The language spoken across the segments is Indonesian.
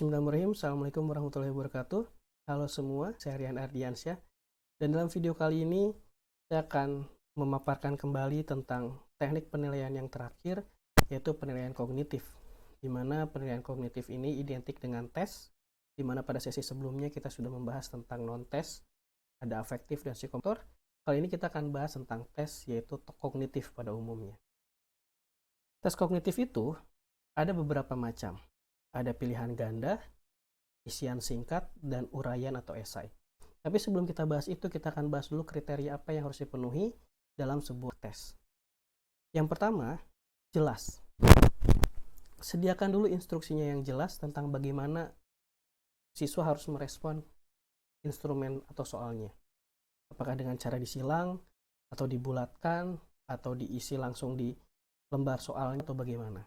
Bismillahirrahmanirrahim. Assalamualaikum warahmatullahi wabarakatuh. Halo semua, saya Rian Ardiansyah. Dan dalam video kali ini, saya akan memaparkan kembali tentang teknik penilaian yang terakhir, yaitu penilaian kognitif. Di mana penilaian kognitif ini identik dengan tes, di mana pada sesi sebelumnya kita sudah membahas tentang non-tes, ada afektif dan psikomotor. Kali ini kita akan bahas tentang tes, yaitu kognitif pada umumnya. Tes kognitif itu ada beberapa macam. Ada pilihan ganda, isian singkat, dan uraian atau esai. Tapi sebelum kita bahas itu, kita akan bahas dulu kriteria apa yang harus dipenuhi dalam sebuah tes. Yang pertama, jelas. Sediakan dulu instruksinya yang jelas tentang bagaimana siswa harus merespon instrumen atau soalnya. Apakah dengan cara disilang, atau dibulatkan, atau diisi langsung di lembar soalnya, atau bagaimana.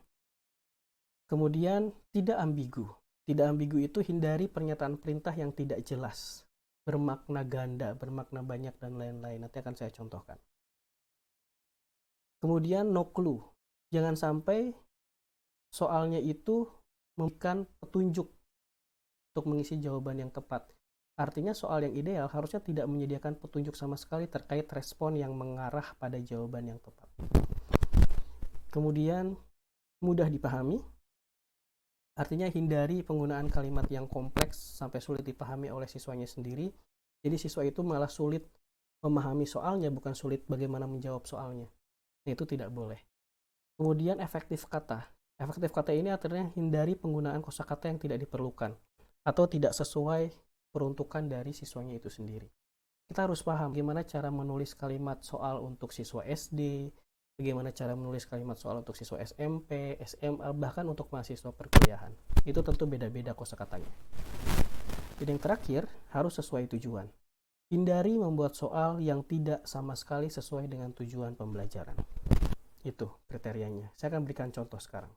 Kemudian, tidak ambigu. Tidak ambigu itu hindari pernyataan perintah yang tidak jelas, bermakna ganda, bermakna banyak, dan lain-lain. Nanti akan saya contohkan. Kemudian, no clue. Jangan sampai soalnya itu memberikan petunjuk untuk mengisi jawaban yang tepat. Artinya soal yang ideal harusnya tidak menyediakan petunjuk sama sekali terkait respon yang mengarah pada jawaban yang tepat. Kemudian, mudah dipahami. Artinya hindari penggunaan kalimat yang kompleks sampai sulit dipahami oleh siswanya sendiri. Jadi siswa itu malah sulit memahami soalnya, bukan sulit bagaimana menjawab soalnya. Itu tidak boleh. Kemudian efektif kata. Efektif kata ini artinya hindari penggunaan kosakata yang tidak diperlukan atau tidak sesuai peruntukan dari siswanya itu sendiri. Kita harus paham bagaimana cara menulis kalimat soal untuk siswa SD, bagaimana cara menulis kalimat soal untuk siswa SMP, SMA, bahkan untuk mahasiswa perkuliahan. Itu tentu beda-beda kosakatanya. Jadi yang terakhir, harus sesuai tujuan. Hindari membuat soal yang tidak sama sekali sesuai dengan tujuan pembelajaran. Itu kriterianya. Saya akan berikan contoh sekarang.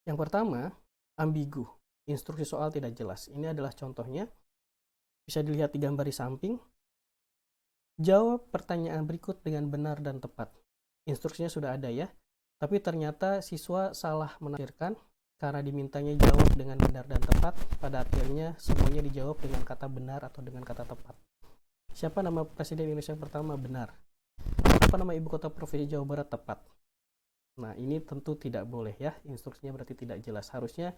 Yang pertama, ambigu. Instruksi soal tidak jelas. Ini adalah contohnya. Bisa dilihat di gambar di samping. Jawab pertanyaan berikut dengan benar dan tepat. Instruksinya sudah ada ya, tapi ternyata siswa salah menafsirkan karena dimintanya jawab dengan benar dan tepat. Pada akhirnya semuanya dijawab dengan kata benar atau dengan kata tepat. Siapa nama Presiden Indonesia yang pertama? Benar. Apa nama Ibu Kota Provinsi Jawa Barat? Tepat. Nah, ini tentu tidak boleh ya, instruksinya berarti tidak jelas. Harusnya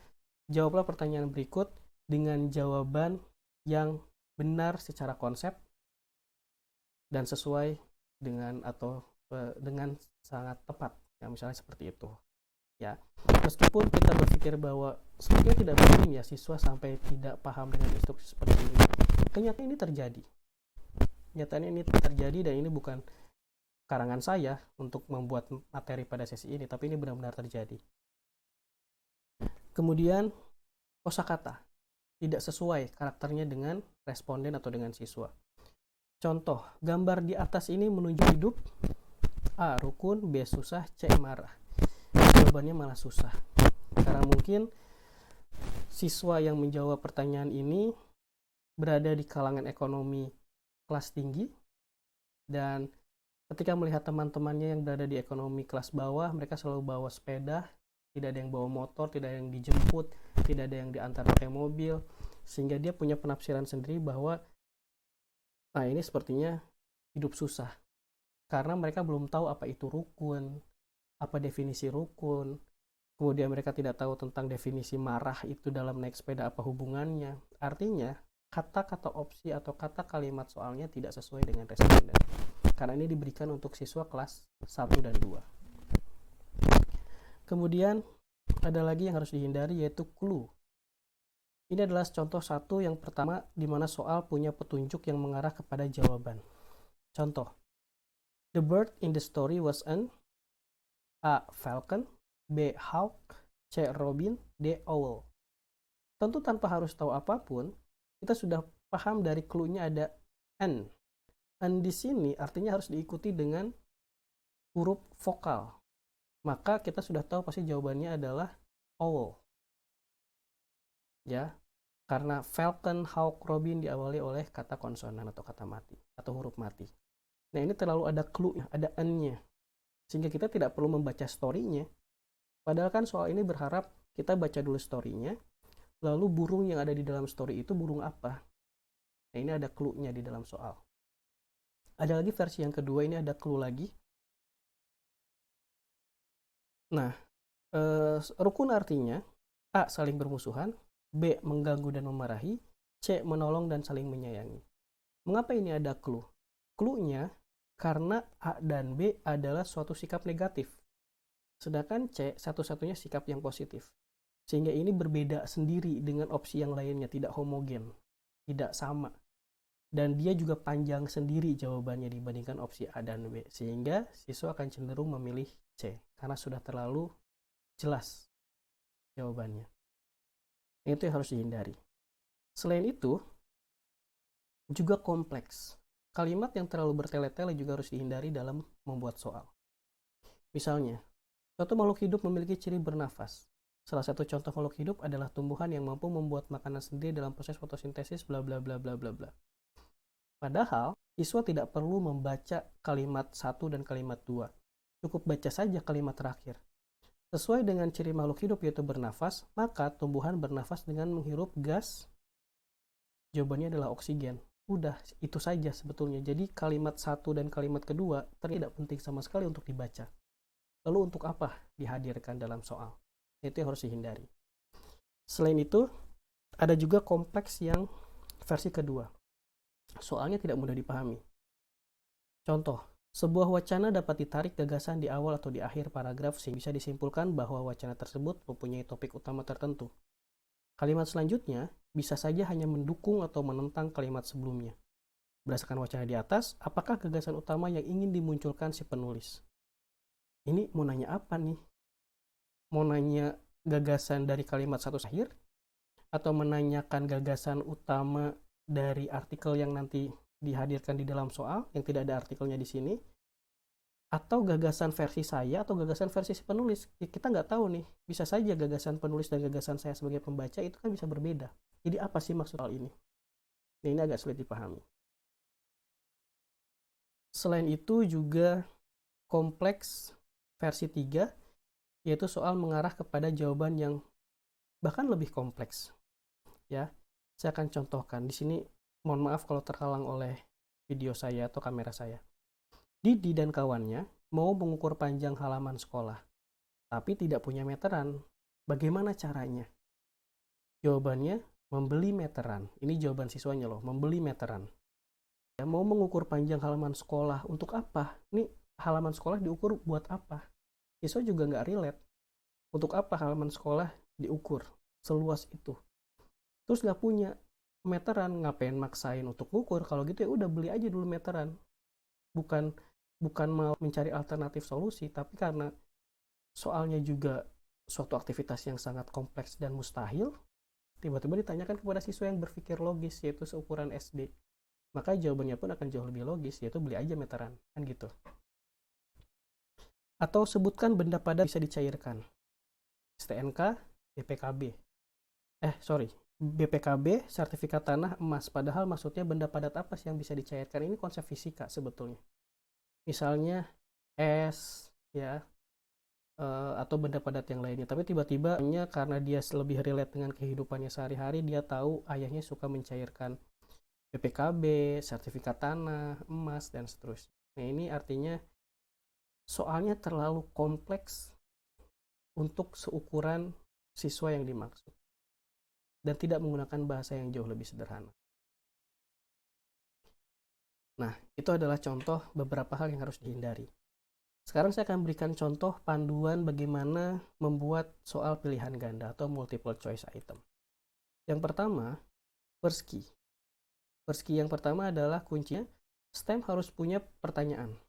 jawablah pertanyaan berikut dengan jawaban yang benar secara konsep dan sesuai dengan atau dengan sangat tepat, ya misalnya seperti itu ya. Meskipun kita berpikir bahwa sepertinya tidak mungkin ya siswa sampai tidak paham dengan instruksi seperti ini, kenyataannya ini terjadi. Nyatanya ini terjadi dan ini bukan karangan saya untuk membuat materi pada sesi ini, tapi ini benar-benar terjadi. Kemudian kosakata tidak sesuai karakternya dengan responden atau dengan siswa. Contoh, gambar di atas ini menunjuk hidup. A. Rukun, B. Susah, C. Marah. Jawabannya malah susah. Karena mungkin siswa yang menjawab pertanyaan ini berada di kalangan ekonomi kelas tinggi, dan ketika melihat teman-temannya yang berada di ekonomi kelas bawah, mereka selalu bawa sepeda, tidak ada yang bawa motor, tidak ada yang dijemput, tidak ada yang diantar pakai mobil, sehingga dia punya penafsiran sendiri bahwa nah ini sepertinya hidup susah. Karena mereka belum tahu apa itu rukun, apa definisi rukun. Kemudian mereka tidak tahu tentang definisi marah itu dalam naik sepeda apa hubungannya. Artinya, kata-kata opsi atau kata kalimat soalnya tidak sesuai dengan responden. Karena ini diberikan untuk siswa kelas 1 dan 2. Kemudian, ada lagi yang harus dihindari yaitu clue. Ini adalah contoh satu yang pertama di mana soal punya petunjuk yang mengarah kepada jawaban. Contoh, the bird in the story was an A. Falcon, B. Hawk, C. Robin, D. Owl. Tentu tanpa harus tahu apapun, kita sudah paham dari clue-nya ada N. N di sini artinya harus diikuti dengan huruf vokal. Maka kita sudah tahu pasti jawabannya adalah owl. Ya, karena Falcon, Hawk, Robin diawali oleh kata konsonan atau kata mati atau huruf mati. Nah, ini terlalu ada clue-nya, ada N-nya. Sehingga kita tidak perlu membaca story-nya. Padahal kan soal ini berharap kita baca dulu story-nya, Lalu burung yang ada di dalam story itu burung apa? Nah, ini ada clue-nya di dalam soal. Ada lagi versi yang kedua, ini ada clue lagi. Nah, rukun artinya A. Saling bermusuhan, B. Mengganggu dan memarahi, C. Menolong dan saling menyayangi. Mengapa ini ada clue? Clue-nya karena A dan B adalah suatu sikap negatif. Sedangkan C satu-satunya sikap yang positif. Sehingga ini berbeda sendiri dengan opsi yang lainnya, tidak homogen, tidak sama. Dan dia juga panjang sendiri jawabannya dibandingkan opsi A dan B. Sehingga siswa akan cenderung memilih C, karena sudah terlalu jelas jawabannya. Itu yang harus dihindari. Selain itu, juga kompleks. Kalimat yang terlalu bertele-tele juga harus dihindari dalam membuat soal. Misalnya, suatu makhluk hidup memiliki ciri bernafas. Salah satu contoh makhluk hidup adalah tumbuhan yang mampu membuat makanan sendiri dalam proses fotosintesis bla bla bla bla bla bla. Padahal, siswa tidak perlu membaca kalimat 1 dan kalimat 2. Cukup baca saja kalimat terakhir. Sesuai dengan ciri makhluk hidup yaitu bernafas, maka tumbuhan bernafas dengan menghirup gas. Jawabannya adalah oksigen. Udah, itu saja sebetulnya. Jadi kalimat 1 dan kalimat kedua tidak penting sama sekali untuk dibaca. Lalu untuk apa dihadirkan dalam soal? Itu yang harus dihindari. Selain itu, ada juga kompleks yang versi kedua. Soalnya tidak mudah dipahami. Contoh, sebuah wacana dapat ditarik gagasan di awal atau di akhir paragraf sehingga bisa disimpulkan bahwa wacana tersebut mempunyai topik utama tertentu. Kalimat selanjutnya bisa saja hanya mendukung atau menentang kalimat sebelumnya. Berdasarkan wacana di atas, apakah gagasan utama yang ingin dimunculkan si penulis? Ini mau nanya apa nih? Mau nanya gagasan dari kalimat satu akhir? Atau menanyakan gagasan utama dari artikel yang nanti dihadirkan di dalam soal, yang tidak ada artikelnya di sini? Atau gagasan versi saya atau gagasan versi si penulis? Kita nggak tahu nih. Bisa saja gagasan penulis dan gagasan saya sebagai pembaca itu kan bisa berbeda. Jadi apa sih maksud hal ini? Nah, ini agak sulit dipahami. Selain itu juga kompleks versi 3, yaitu soal mengarah kepada jawaban yang bahkan lebih kompleks. Ya, saya akan contohkan. Di sini mohon maaf kalau terhalang oleh video saya atau kamera saya. Didi dan kawannya mau mengukur panjang halaman sekolah, tapi tidak punya meteran. Bagaimana caranya? Jawabannya, membeli meteran. Ini jawaban siswanya loh, membeli meteran. Ya, mau mengukur panjang halaman sekolah, untuk apa? Ini halaman sekolah diukur buat apa? Siswa juga nggak relate. Untuk apa halaman sekolah diukur seluas itu? Terus nggak punya meteran, ngapain maksain untuk ngukur? Kalau gitu ya udah beli aja dulu meteran. Bukan mau mencari alternatif solusi, tapi karena soalnya juga suatu aktivitas yang sangat kompleks dan mustahil, tiba-tiba ditanyakan kepada siswa yang berpikir logis, yaitu seukuran SD. Maka jawabannya pun akan jauh lebih logis, yaitu beli aja meteran, kan gitu. Atau sebutkan benda padat bisa dicairkan. STNK, BPKB. BPKB, sertifikat tanah, emas. Padahal maksudnya benda padat apa sih yang bisa dicairkan? Ini konsep fisika sebetulnya. Misalnya es, ya, atau benda padat yang lainnya. Tapi tiba-tiba karena dia lebih relate dengan kehidupannya sehari-hari, dia tahu ayahnya suka mencairkan BPKB, sertifikat tanah, emas, dan seterusnya. Nah, ini artinya soalnya terlalu kompleks untuk seukuran siswa yang dimaksud dan tidak menggunakan bahasa yang jauh lebih sederhana. Nah, itu adalah contoh beberapa hal yang harus dihindari. Sekarang saya akan berikan contoh panduan bagaimana membuat soal pilihan ganda atau multiple choice item. Yang pertama, first key. First key yang pertama adalah kuncinya STEM harus punya pertanyaan.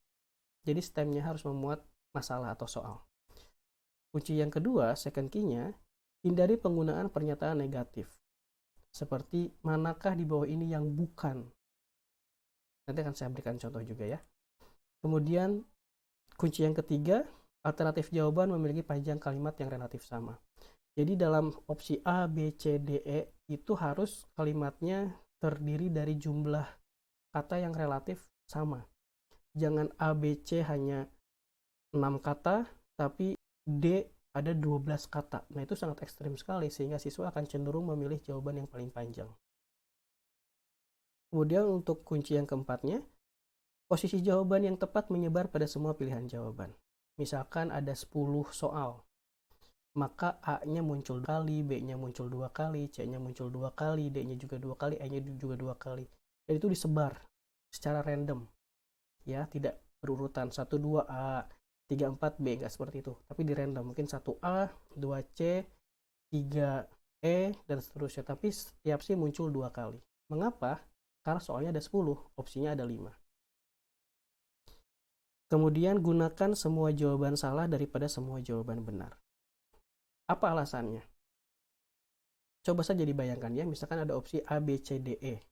Jadi STEM-nya harus memuat masalah atau soal. Kunci yang kedua, second key-nya, hindari penggunaan pernyataan negatif. Seperti, manakah di bawah ini yang bukan? Nanti akan saya berikan contoh juga ya. Kemudian, kunci yang ketiga, alternatif jawaban memiliki panjang kalimat yang relatif sama. Jadi dalam opsi A, B, C, D, E, itu harus kalimatnya terdiri dari jumlah kata yang relatif sama. Jangan A, B, C hanya 6 kata, tapi D ada 12 kata. Nah, itu sangat ekstrim sekali sehingga siswa akan cenderung memilih jawaban yang paling panjang. Kemudian untuk kunci yang keempatnya, posisi jawaban yang tepat menyebar pada semua pilihan jawaban. Misalkan ada 10 soal, maka A-nya muncul 2 kali, B-nya muncul 2 kali, C-nya muncul 2 kali, D-nya juga 2 kali, E-nya juga 2 kali. Dan itu disebar secara random. Ya, tidak berurutan 1 2 A, 3 4 B, enggak seperti itu, tapi di random. Mungkin 1 A, 2 C, 3 E dan seterusnya, tapi setiap C muncul 2 kali. Mengapa? Karena soalnya ada 10, opsinya ada 5. Kemudian gunakan semua jawaban salah daripada semua jawaban benar. Apa alasannya? Coba saja dibayangkan ya, misalkan ada opsi A, B, C, D, E.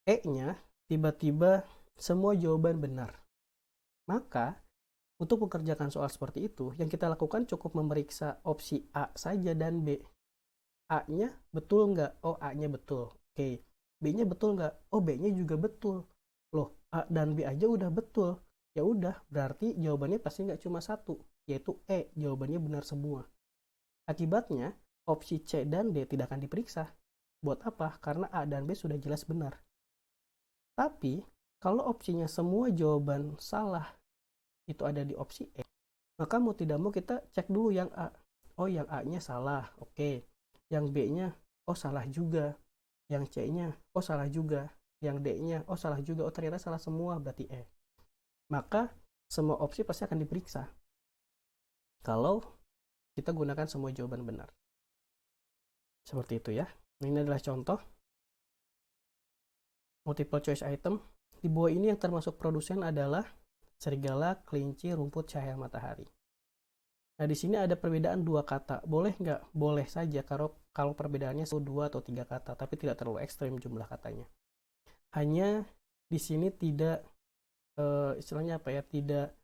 E-nya tiba-tiba semua jawaban benar. Maka, untuk mengerjakan soal seperti itu, yang kita lakukan cukup memeriksa opsi A saja dan B. A-nya betul nggak? Oh, A-nya betul. Oke. B-nya betul nggak? Oh, B-nya juga betul. Loh, A dan B aja udah betul. Ya udah, berarti jawabannya pasti nggak cuma satu, yaitu E. Jawabannya benar semua. Akibatnya, opsi C dan D tidak akan diperiksa. Buat apa? Karena A dan B sudah jelas benar. Tapi, kalau opsinya semua jawaban salah itu ada di opsi E, maka mau tidak mau kita cek dulu yang A. Oh, yang A-nya salah. Oke. Yang B-nya, oh salah juga. Yang C-nya, oh salah juga. Yang D-nya, oh salah juga. Oh ternyata salah semua, berarti E. Maka semua opsi pasti akan diperiksa kalau kita gunakan semua jawaban benar. Seperti itu ya. Nah, ini adalah contoh multiple choice item. Di bawah ini yang termasuk produsen adalah serigala, kelinci, rumput, cahaya matahari. Nah, di sini ada perbedaan 2 kata. Boleh nggak? Boleh saja kalau perbedaannya 1, 2, atau 3 kata, tapi tidak terlalu ekstrim jumlah katanya. Hanya di sini tidak, istilahnya apa ya, tidak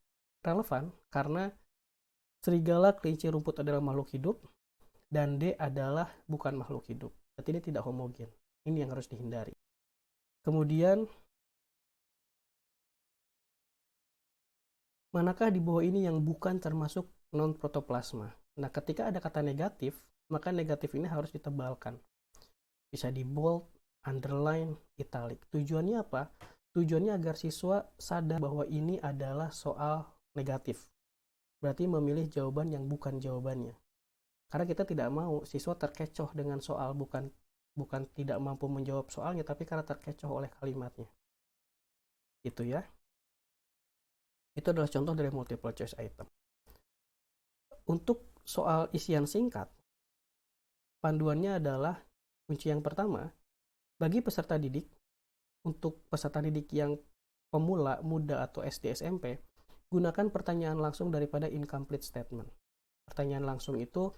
relevan karena serigala, kelinci, rumput adalah makhluk hidup, dan D adalah bukan makhluk hidup. Berarti ini tidak homogen. Ini yang harus dihindari. Kemudian, manakah di bawah ini yang bukan termasuk non-protoplasma? Nah, ketika ada kata negatif, maka negatif ini harus ditebalkan. Bisa di bold, underline, italic. Tujuannya apa? Tujuannya agar siswa sadar bahwa ini adalah soal negatif. Berarti memilih jawaban yang bukan jawabannya. Karena kita tidak mau siswa terkecoh dengan soal, bukan tidak mampu menjawab soalnya, tapi karena terkecoh oleh kalimatnya. Itu ya. Itu adalah contoh dari multiple choice item. Untuk soal isian singkat, panduannya adalah kunci yang pertama, bagi peserta didik, untuk peserta didik yang pemula, muda, atau SD SMP, gunakan pertanyaan langsung daripada incomplete statement. Pertanyaan langsung itu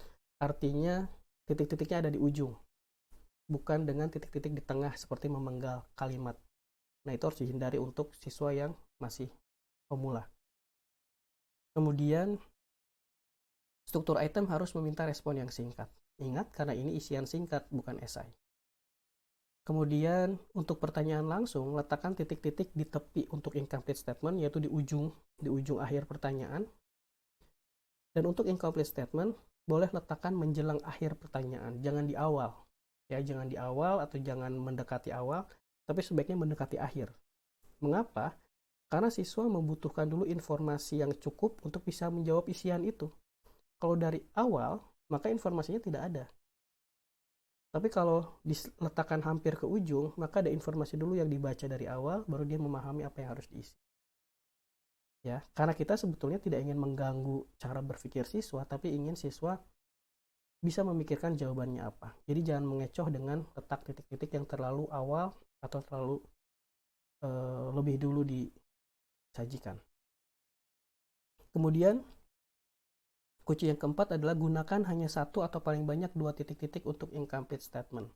artinya titik-titiknya ada di ujung, bukan dengan titik-titik di tengah seperti memenggal kalimat. Nah, itu harus dihindari untuk siswa yang masih pemula. Kemudian, struktur item harus meminta respon yang singkat. Ingat, karena ini isian singkat, bukan esai. Kemudian, untuk pertanyaan langsung, letakkan titik-titik di tepi untuk incomplete statement, yaitu di ujung akhir pertanyaan. Dan untuk incomplete statement, boleh letakkan menjelang akhir pertanyaan, jangan di awal. Ya, jangan di awal atau jangan mendekati awal, tapi sebaiknya mendekati akhir. Mengapa? Karena siswa membutuhkan dulu informasi yang cukup untuk bisa menjawab isian itu. Kalau dari awal, maka informasinya tidak ada. Tapi kalau diletakkan hampir ke ujung, maka ada informasi dulu yang dibaca dari awal, baru dia memahami apa yang harus diisi. Ya, karena kita sebetulnya tidak ingin mengganggu cara berpikir siswa, tapi ingin siswa bisa memikirkan jawabannya apa. Jadi jangan mengecoh dengan letak titik-titik yang terlalu awal atau terlalu lebih dulu disajikan. Kemudian, kunci yang keempat adalah gunakan hanya satu atau paling banyak 2 titik-titik untuk incomplete statement.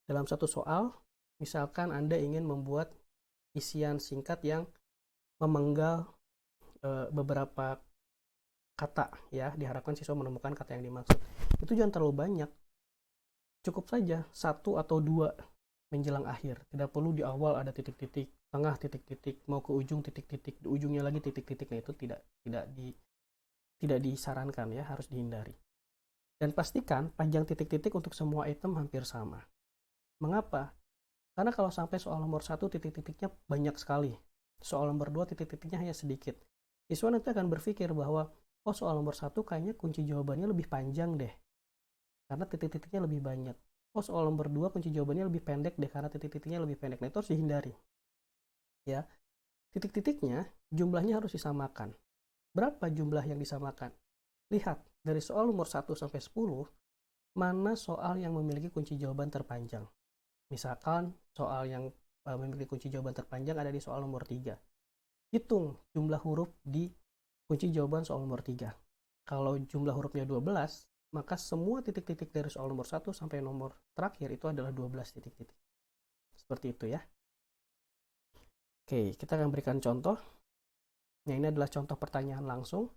Dalam satu soal, misalkan Anda ingin membuat isian singkat yang memenggal beberapa kata, ya, diharapkan siswa menemukan kata yang dimaksud. Itu jangan terlalu banyak. Cukup saja 1 atau 2 menjelang akhir. Tidak perlu di awal ada titik-titik, tengah titik-titik, mau ke ujung titik-titik, di ujungnya lagi titik-titik. Nah, itu tidak tidak disarankan ya, harus dihindari. Dan pastikan panjang titik-titik untuk semua item hampir sama. Mengapa? Karena kalau sampai soal nomor 1 titik-titiknya banyak sekali, soal nomor 2 titik-titiknya hanya sedikit, siswa nanti akan berpikir bahwa, oh soal nomor 1 kayaknya kunci jawabannya lebih panjang deh, karena titik-titiknya lebih banyak. Oh soal nomor 2 kunci jawabannya lebih pendek deh, karena titik-titiknya lebih pendek. Nah itu harus dihindari. Ya, titik-titiknya jumlahnya harus disamakan. Berapa jumlah yang disamakan? Lihat, dari soal nomor 1 sampai 10, mana soal yang memiliki kunci jawaban terpanjang. Misalkan soal yang memiliki kunci jawaban terpanjang ada di soal nomor 3. Hitung jumlah huruf di kunci jawaban soal nomor 3. Kalau jumlah hurufnya 12, maka semua titik-titik dari soal nomor 1 sampai nomor terakhir itu adalah 12 titik-titik. Seperti itu ya. Oke, kita akan berikan contoh. Nah, ini adalah contoh pertanyaan langsung.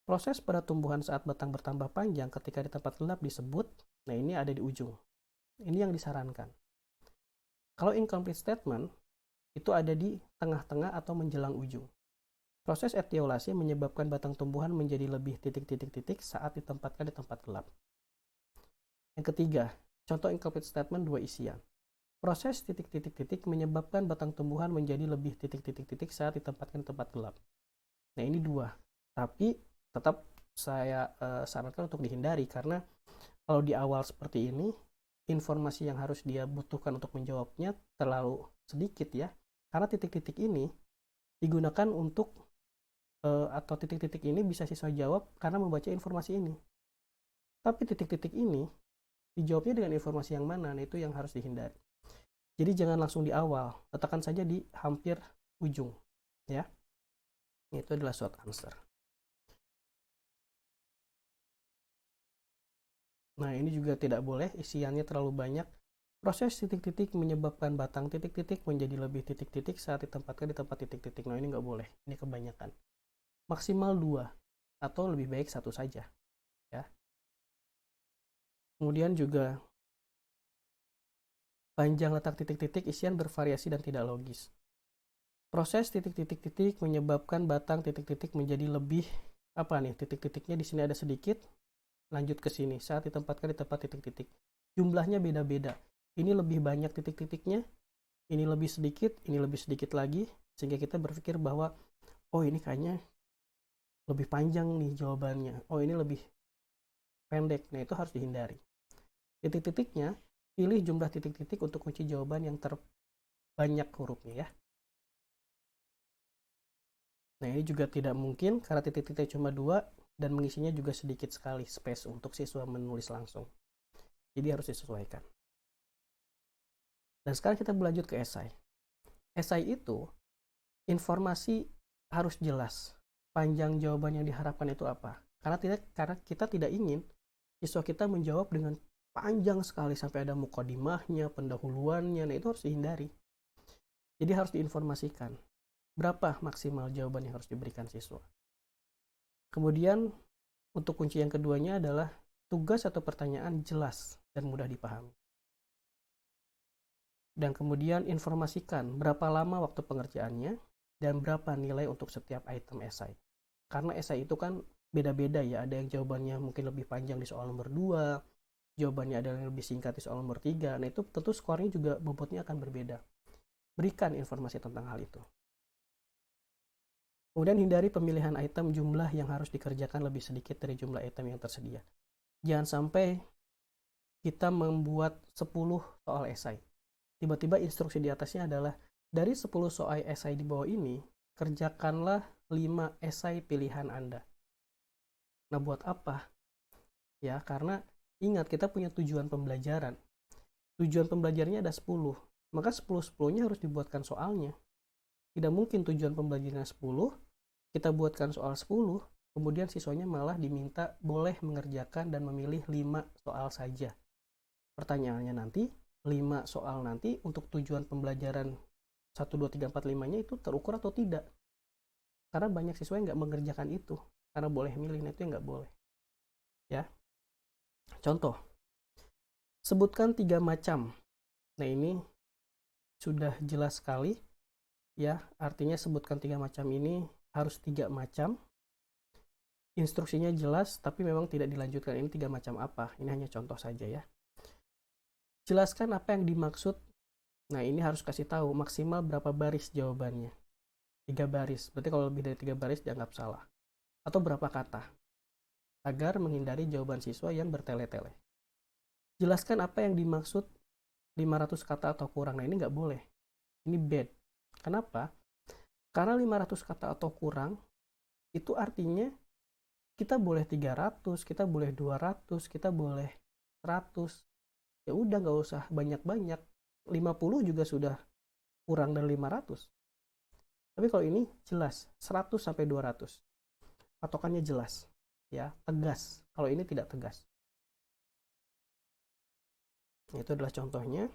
Proses pada tumbuhan saat batang bertambah panjang ketika di tempat gelap disebut, nah ini ada di ujung. Ini yang disarankan. Kalau incomplete statement, itu ada di tengah-tengah atau menjelang ujung. Proses etiolasi menyebabkan batang tumbuhan menjadi lebih titik-titik-titik saat ditempatkan di tempat gelap. Yang ketiga, contoh incomplete statement 2 isian. Proses titik-titik-titik menyebabkan batang tumbuhan menjadi lebih titik-titik-titik saat ditempatkan di tempat gelap. Nah ini 2, tapi tetap saya sarankan untuk dihindari karena kalau di awal seperti ini, informasi yang harus dia butuhkan untuk menjawabnya terlalu sedikit ya. Karena titik-titik ini digunakan untuk atau titik-titik ini bisa siswa jawab karena membaca informasi ini. Tapi titik-titik ini dijawabnya dengan informasi yang mana, nah itu yang harus dihindari. Jadi jangan langsung di awal, letakkan saja di hampir ujung ya. Itu adalah short answer. Nah, ini juga tidak boleh isiannya terlalu banyak. Proses titik-titik menyebabkan batang titik-titik menjadi lebih titik-titik saat ditempatkan di tempat titik-titik. Nah, ini nggak boleh. Ini kebanyakan. Maksimal 2 atau lebih baik 1 saja. Ya. Kemudian juga panjang letak titik-titik isian bervariasi dan tidak logis. Proses titik-titik-titik menyebabkan batang titik-titik menjadi lebih apa nih? Titik-titiknya di sini ada sedikit. Lanjut ke sini saat ditempatkan di tempat titik-titik. Jumlahnya beda-beda. Ini lebih banyak titik-titiknya, ini lebih sedikit lagi, sehingga kita berpikir bahwa oh ini kayaknya lebih panjang nih jawabannya, oh ini lebih pendek. Nah itu harus dihindari. Titik-titiknya, pilih jumlah titik-titik untuk kunci jawaban yang terbanyak hurufnya ya. Nah ini juga tidak mungkin karena titik-titiknya cuma 2 dan mengisinya juga sedikit sekali space untuk siswa menulis langsung. Jadi harus disesuaikan. Dan sekarang kita berlanjut ke esai. Esai itu informasi harus jelas. Panjang jawaban yang diharapkan itu apa? Karena kita tidak ingin siswa kita menjawab dengan panjang sekali sampai ada mukadimahnya, pendahuluannya. Nah, itu harus dihindari. Jadi harus diinformasikan berapa maksimal jawaban yang harus diberikan siswa. Kemudian untuk kunci yang keduanya adalah tugas atau pertanyaan jelas dan mudah dipahami. Dan kemudian informasikan berapa lama waktu pengerjaannya dan berapa nilai untuk setiap item esai. Karena esai itu kan beda-beda ya, ada yang jawabannya mungkin lebih panjang di soal nomor 2, jawabannya ada yang lebih singkat di soal nomor 3. Nah itu tentu skornya juga bobotnya akan berbeda. Berikan informasi tentang hal itu. Kemudian hindari pemilihan item jumlah yang harus dikerjakan lebih sedikit dari jumlah item yang tersedia. Jangan sampai kita membuat 10 soal esai. Tiba-tiba instruksi di atasnya adalah dari 10 soal esai di bawah ini, kerjakanlah 5 esai pilihan Anda. Nah, buat apa? Ya, karena ingat kita punya tujuan pembelajaran. Tujuan pembelajarannya ada 10. Maka 10-10-nya harus dibuatkan soalnya. Tidak mungkin tujuan pembelajarannya 10, kita buatkan soal 10, kemudian siswanya malah diminta boleh mengerjakan dan memilih 5 soal saja. Pertanyaannya nanti, 5 soal nanti untuk tujuan pembelajaran 1, 2, 3, 4, 5-nya itu terukur atau tidak. Karena banyak siswa yang nggak mengerjakan itu. Karena boleh milih, nah itu yang nggak boleh. Ya. Contoh, sebutkan 3 macam. Nah ini sudah jelas sekali. Ya, artinya sebutkan 3 macam ini harus 3 macam. Instruksinya jelas, tapi memang tidak dilanjutkan. Ini 3 macam apa? Ini hanya contoh saja ya. Jelaskan apa yang dimaksud. Nah, ini harus kasih tahu maksimal berapa baris jawabannya. 3 baris. Berarti kalau lebih dari 3 baris dianggap salah. Atau berapa kata. Agar menghindari jawaban siswa yang bertele-tele. Jelaskan apa yang dimaksud 500 kata atau kurang. Nah, ini nggak boleh. Ini bad. Kenapa? Karena 500 kata atau kurang, itu artinya kita boleh 300, kita boleh 200, kita boleh 100. Ya udah, nggak usah banyak-banyak. 50 juga sudah kurang dari 500. Tapi kalau ini jelas, 100 sampai 200. Patokannya jelas. Ya, tegas. Kalau ini tidak tegas. Itu adalah contohnya.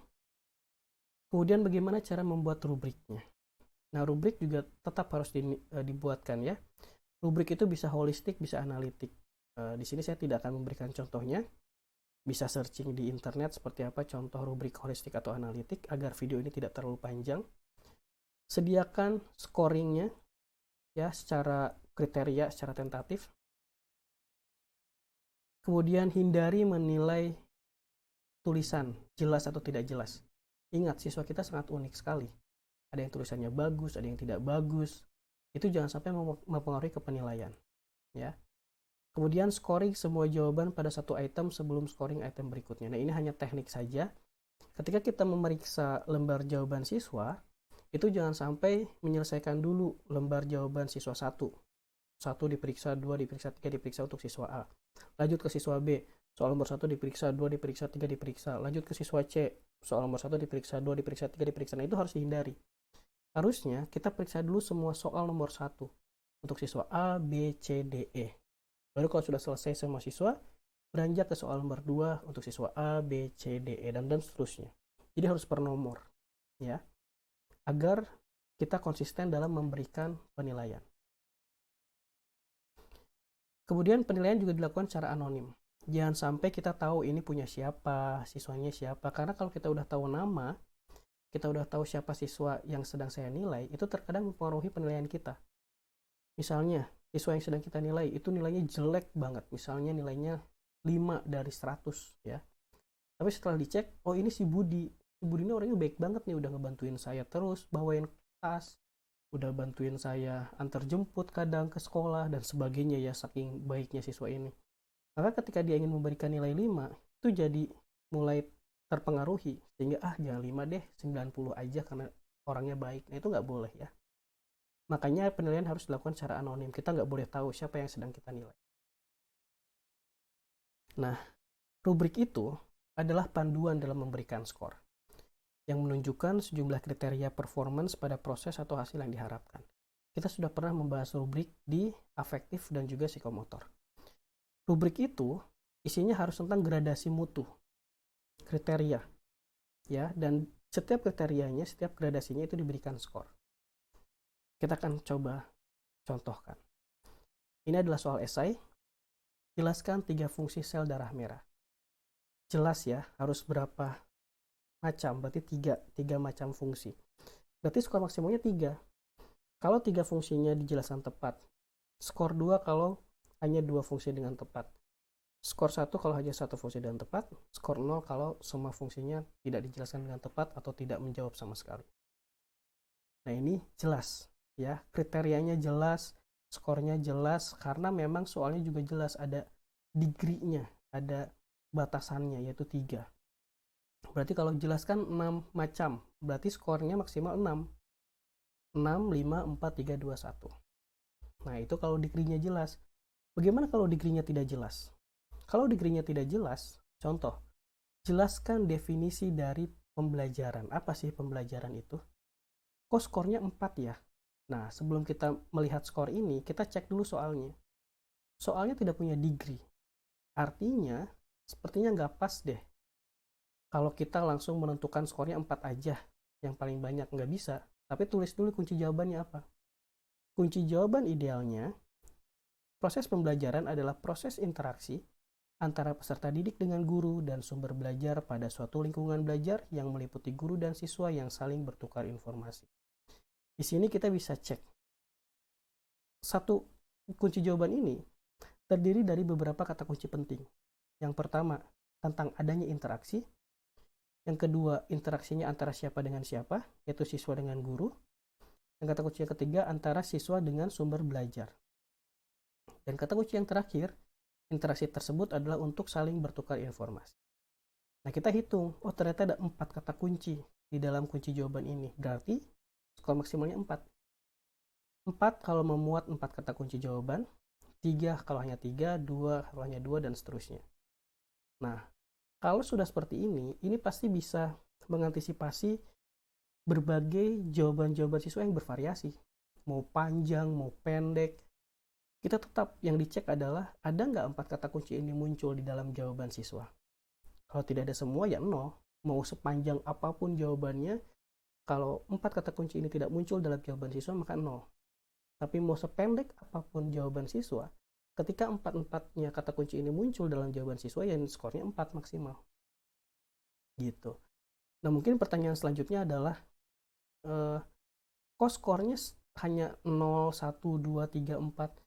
Kemudian bagaimana cara membuat rubriknya? Nah, rubrik juga tetap harus dibuatkan ya. Rubrik itu bisa holistik, bisa analitik. Di sini saya tidak akan memberikan contohnya. Bisa searching di internet seperti apa contoh rubrik holistik atau analitik agar video ini tidak terlalu panjang. Sediakan scoringnya ya secara kriteria, secara tentatif. Kemudian hindari menilai tulisan jelas atau tidak jelas. Ingat, siswa kita sangat unik sekali. Ada yang tulisannya bagus, ada yang tidak bagus. Itu jangan sampai mempengaruhi ke penilaian. Ya. Kemudian scoring semua jawaban pada satu item sebelum scoring item berikutnya. Nah, ini hanya teknik saja. Ketika kita memeriksa lembar jawaban siswa, itu jangan sampai menyelesaikan dulu lembar jawaban siswa 1. 1 diperiksa, 2 diperiksa, 3 diperiksa untuk siswa A. Lanjut ke siswa B. Soal nomor 1 diperiksa, 2 diperiksa, 3 diperiksa. Lanjut ke siswa C. Soal nomor 1 diperiksa, 2 diperiksa, 3 diperiksa. Nah, itu harus dihindari. Harusnya kita periksa dulu semua soal nomor 1 untuk siswa A, B, C, D, E. Lalu kalau sudah selesai semua siswa, beranjak ke soal nomor 2 untuk siswa A, B, C, D, E, dan seterusnya. Jadi harus per nomor, ya, agar kita konsisten dalam memberikan penilaian. Kemudian penilaian juga dilakukan secara anonim. Jangan sampai kita tahu ini punya siapa, siswanya siapa. Karena kalau kita udah tahu nama, kita udah tahu siapa siswa yang sedang saya nilai, itu terkadang mempengaruhi penilaian kita. Misalnya, siswa yang sedang kita nilai itu nilainya jelek banget, misalnya nilainya 5 dari 100 ya. Tapi setelah dicek, oh ini si Budi ini orangnya baik banget nih, udah ngebantuin saya terus bawain tas, udah bantuin saya antar jemput kadang ke sekolah dan sebagainya ya, saking baiknya siswa ini. Maka ketika dia ingin memberikan nilai 5, itu jadi mulai terpengaruhi sehingga jangan 5 deh, 90 aja karena orangnya baik. Nah, itu nggak boleh ya. Makanya penilaian harus dilakukan secara anonim. Kita nggak boleh tahu siapa yang sedang kita nilai. Nah, rubrik itu adalah panduan dalam memberikan skor, yang menunjukkan sejumlah kriteria performance pada proses atau hasil yang diharapkan. Kita sudah pernah membahas rubrik di afektif dan juga psikomotor. Rubrik itu isinya harus tentang gradasi mutu, kriteria, ya, dan setiap kriterianya, setiap gradasinya itu diberikan skor. Kita akan coba contohkan. Ini adalah soal esai. Jelaskan 3 fungsi sel darah merah. Jelas ya, harus berapa macam, berarti 3 macam fungsi. Berarti skor maksimumnya 3. Kalau 3 fungsinya dijelaskan tepat, skor 2 kalau hanya 2 fungsi dengan tepat. Skor 1 kalau hanya 1 fungsi dengan tepat, skor 0 kalau semua fungsinya tidak dijelaskan dengan tepat atau tidak menjawab sama sekali. Nah, ini jelas ya, kriterianya jelas, skornya jelas, karena memang soalnya juga jelas, ada degree-nya, ada batasannya, yaitu 3. Berarti kalau jelaskan 6 macam, berarti skornya maksimal 6. 6, 5, 4, 3, 2, 1. Nah, itu kalau degree-nya jelas. Bagaimana kalau degree-nya tidak jelas? Kalau degree-nya tidak jelas, contoh, jelaskan definisi dari pembelajaran. Apa sih pembelajaran itu? Kok skornya 4 ya? Nah, sebelum kita melihat skor ini, kita cek dulu soalnya. Soalnya tidak punya degree. Artinya, sepertinya nggak pas deh. Kalau kita langsung menentukan skornya 4 aja, yang paling banyak, nggak bisa. Tapi tulis dulu kunci jawabannya apa. Kunci jawaban idealnya, proses pembelajaran adalah proses interaksi antara peserta didik dengan guru dan sumber belajar pada suatu lingkungan belajar yang meliputi guru dan siswa yang saling bertukar informasi. Di sini kita bisa cek. Satu kunci jawaban ini terdiri dari beberapa kata kunci penting. Yang pertama, tentang adanya interaksi. Yang kedua, interaksinya antara siapa dengan siapa, yaitu siswa dengan guru. Dan kata kunci yang ketiga, antara siswa dengan sumber belajar. Dan kata kunci yang terakhir, interaksi tersebut adalah untuk saling bertukar informasi. Nah, kita hitung, oh ternyata ada 4 kata kunci di dalam kunci jawaban ini. Berarti skor maksimalnya 4. 4 kalau memuat 4 kata kunci jawaban, 3 kalau hanya 3, 2 kalau hanya 2, dan seterusnya. Nah, kalau sudah seperti ini pasti bisa mengantisipasi berbagai jawaban-jawaban siswa yang bervariasi. Mau panjang, mau pendek. Kita tetap yang dicek adalah, ada nggak 4 kata kunci ini muncul di dalam jawaban siswa? Kalau tidak ada semua, ya 0. Mau sepanjang apapun jawabannya, kalau 4 kata kunci ini tidak muncul dalam jawaban siswa, maka 0. Tapi mau sependek apapun jawaban siswa, ketika 4-4-nya kata kunci ini muncul dalam jawaban siswa, ya skornya 4 maksimal. Gitu. Nah, mungkin pertanyaan selanjutnya adalah, kok skornya hanya 0, 1, 2, 3, 4?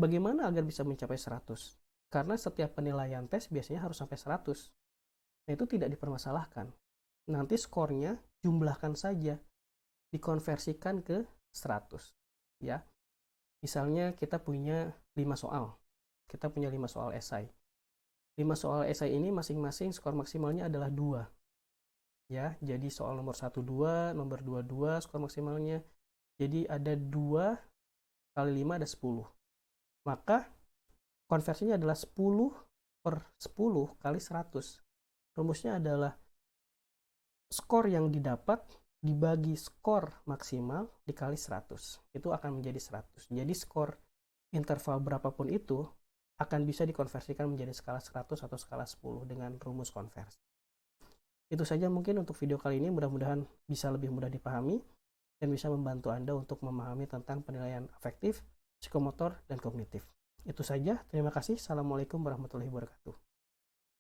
Bagaimana agar bisa mencapai 100? Karena setiap penilaian tes biasanya harus sampai 100. Nah, itu tidak dipermasalahkan. Nanti skornya jumlahkan saja, dikonversikan ke 100. Ya. Misalnya kita punya 5 soal. Kita punya 5 soal esai. 5 soal esai ini masing-masing skor maksimalnya adalah 2. Ya, jadi soal nomor 1 2, nomor 2 2 skor maksimalnya. Jadi ada 2 kali 5 ada 10. Maka konversinya adalah 10 per 10 kali 100. Rumusnya adalah skor yang didapat dibagi skor maksimal dikali 100. Itu akan menjadi 100. Jadi skor interval berapapun itu akan bisa dikonversikan menjadi skala 100 atau skala 10 dengan rumus konversi. Itu saja mungkin untuk video kali ini, mudah-mudahan bisa lebih mudah dipahami dan bisa membantu Anda untuk memahami tentang penilaian afektif, psikomotor, dan kognitif. Itu saja, terima kasih. Assalamualaikum warahmatullahi wabarakatuh.